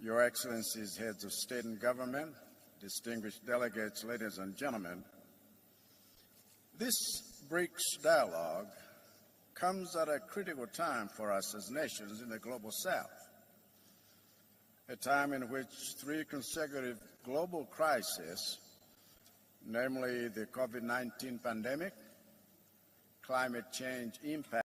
Your Excellencies, heads of state and government, distinguished delegates, ladies and gentlemen, this Brics dialogue comes at a critical time for us as nations in the global south, a time in which three consecutive global crises, namely the COVID-19 pandemic, climate change impact,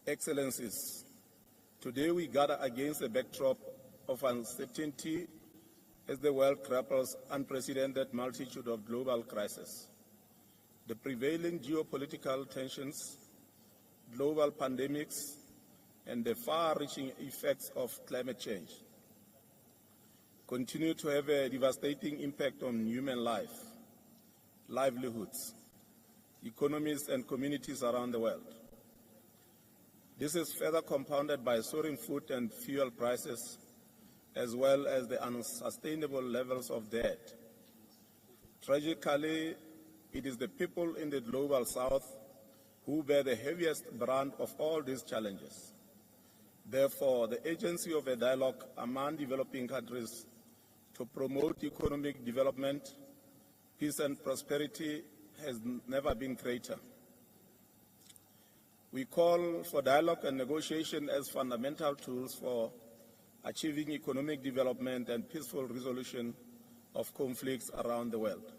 Excellencies, today we gather against a backdrop of uncertainty as the world grapples unprecedented multitude of global crises. The prevailing geopolitical tensions, global pandemics, and the far-reaching effects of climate change continue to have a devastating impact on human life, livelihoods, economies, and communities around the world. This is further compounded by soaring food and fuel prices, as well as the unsustainable levels of debt. Tragically, it is the people in the global south who bear the heaviest brunt of all these challenges. Therefore, the urgency of a dialogue among developing countries to promote economic development, peace and prosperity has never been greater. We call for dialogue and negotiation as fundamental tools for achieving economic development and peaceful resolution of conflicts around the world.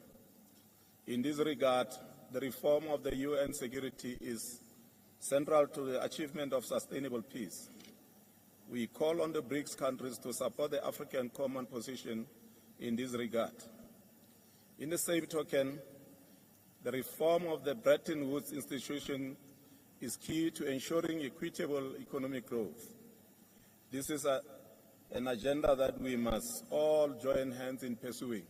In this regard, the reform of the UN security is central to the achievement of sustainable peace. We call on the Brics countries to support the African common position in this regard. In the same token, the reform of the Bretton Woods institution is key to ensuring equitable economic growth. This is an agenda that we must all join hands in pursuing.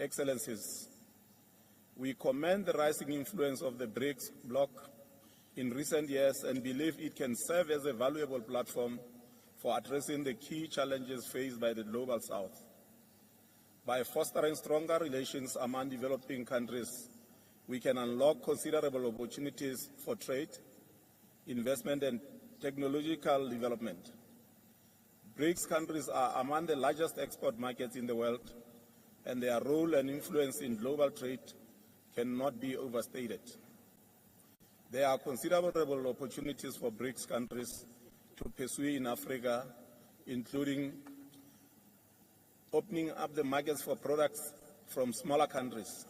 Excellencies, we commend the rising influence of the Brics bloc in recent years and believe it can serve as a valuable platform for addressing the key challenges faced by the Global South. By fostering stronger relations among developing countries, we can unlock considerable opportunities for trade, investment, and technological development. Brics countries are among the largest export markets in the world, and their role and influence in global trade cannot be overstated. There are considerable opportunities for Brics countries to pursue in Africa, including opening up the markets for products from smaller countries,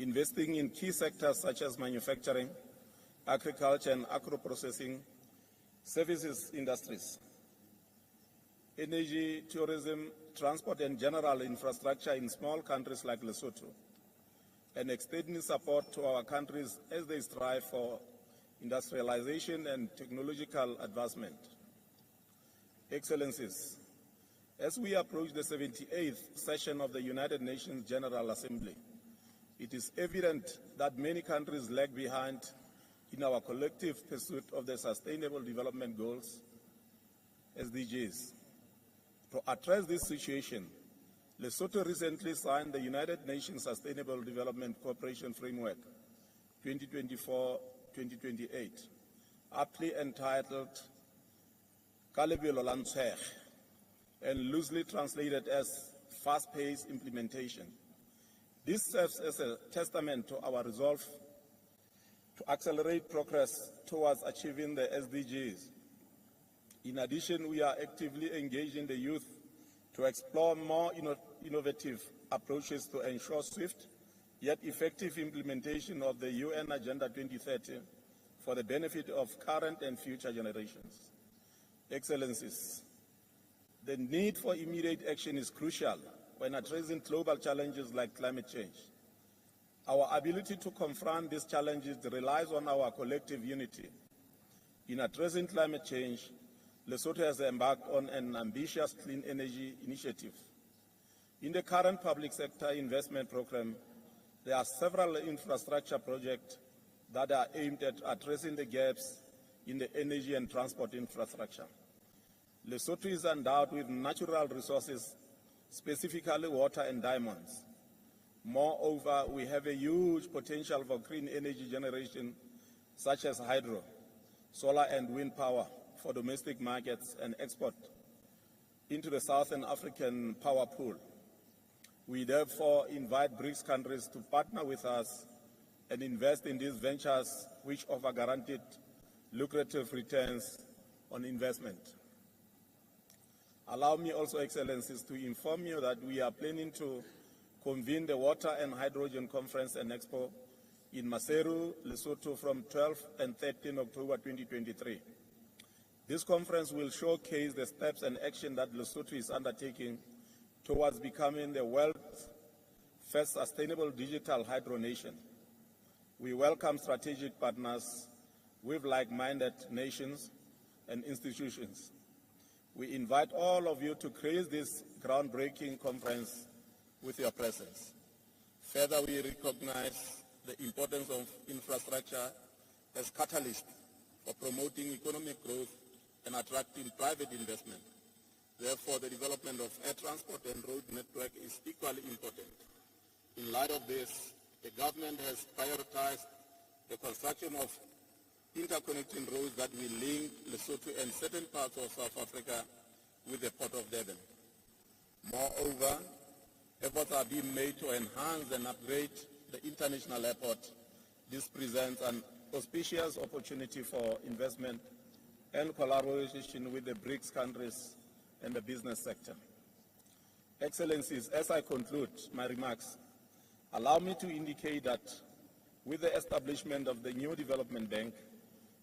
investing in key sectors such as manufacturing, agriculture and agro-processing, services industries, energy, tourism, transport and general infrastructure in small countries like Lesotho, and extending support to our countries as they strive for industrialization and technological advancement. Excellencies, as we approach the 78th session of the United Nations General Assembly, it is evident that many countries lag behind in our collective pursuit of the Sustainable Development Goals, SDGs. To address this situation, Lesotho recently signed the United Nations Sustainable Development Cooperation Framework 2024-2028, aptly entitled Ka lebelo la ntshege, and loosely translated as fast-paced implementation. This serves as a testament to our resolve to accelerate progress towards achieving the SDGs. In addition, we are actively engaging the youth to explore more innovative approaches to ensure swift yet effective implementation of the UN Agenda 2030 for the benefit of current and future generations. Excellencies, the need for immediate action is crucial when addressing global challenges like climate change. Our ability to confront these challenges relies on our collective unity. In addressing climate change, Lesotho has embarked on an ambitious clean energy initiative. In the current public sector investment program, there are several infrastructure projects that are aimed at addressing the gaps in the energy and transport infrastructure. Lesotho is endowed with natural resources, specifically water and diamonds. Moreover, we have a huge potential for green energy generation, such as hydro, solar and wind power for domestic markets and export into the Southern African power pool. We therefore invite Brics countries to partner with us and invest in these ventures which offer guaranteed lucrative returns on investment. Allow me also, Excellencies, to inform you that we are planning to convene the Water and Hydrogen Conference and Expo in Maseru, Lesotho from 12 and 13 October 2023. This conference will showcase the steps and action that Lesotho is undertaking towards becoming the world's first sustainable digital hydro nation. We welcome strategic partners with like-minded nations and institutions. We invite all of you to grace this groundbreaking conference with your presence. Further, we recognize the importance of infrastructure as catalyst for promoting economic growth and attracting private investment. Therefore, the development of air transport and road network is equally important. In light of this, the government has prioritized the construction of interconnecting roads that will link Lesotho and certain parts of South Africa with the Port of Durban. Moreover, efforts are being made to enhance and upgrade the international airport. This presents an auspicious opportunity for investment and collaboration with the Brics countries and the business sector. Excellencies, as I conclude my remarks, allow me to indicate that with the establishment of the new development bank,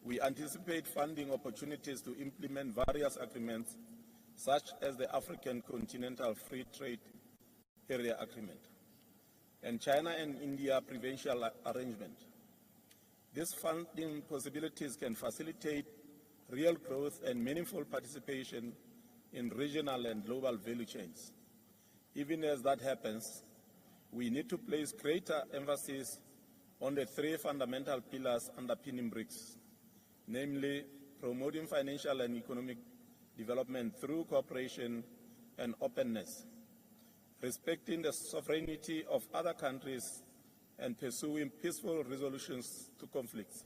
we anticipate funding opportunities to implement various agreements, such as the African Continental Free Trade Area Agreement and China and India Provincial Arrangement. These funding possibilities can facilitate real growth and meaningful participation in regional and global value chains. Even as that happens, we need to place greater emphasis on the three fundamental pillars underpinning Brics, namely promoting financial and economic development through cooperation and openness, respecting the sovereignty of other countries and pursuing peaceful resolutions to conflicts,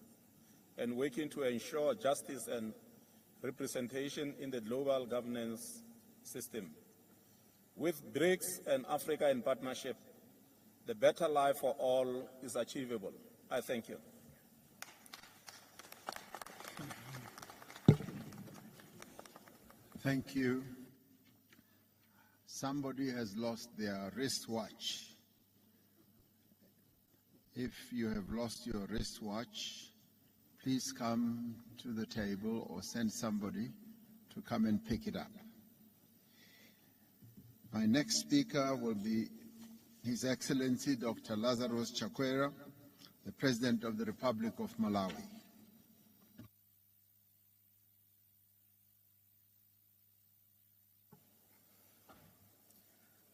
and working to ensure justice and representation in the global governance system. With Brics and Africa in partnership, the better life for all is achievable. I thank you. Thank you. Somebody has lost their wristwatch. If you have lost your wristwatch, please come to the table or send somebody to come and pick it up. My next speaker will be His Excellency Dr. Lazarus Chakwera, the President of the Republic of Malawi.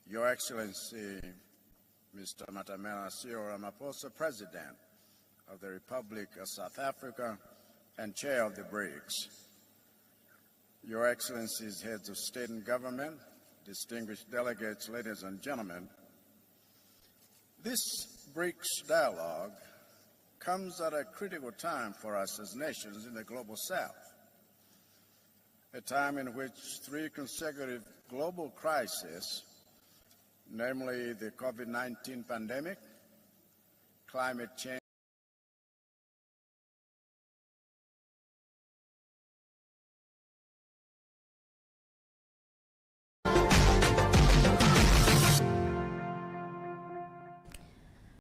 Your Excellency, Mr. Matanzanialeo Ramaphosa, President of the Republic of South Africa and Chair of the Brics. Your Excellencies, Heads of State and Government, distinguished delegates, ladies and gentlemen, this Brics dialogue comes at a critical time for us as nations in the Global South, a time in which three consecutive global crises namely the COVID-19 pandemic, climate change,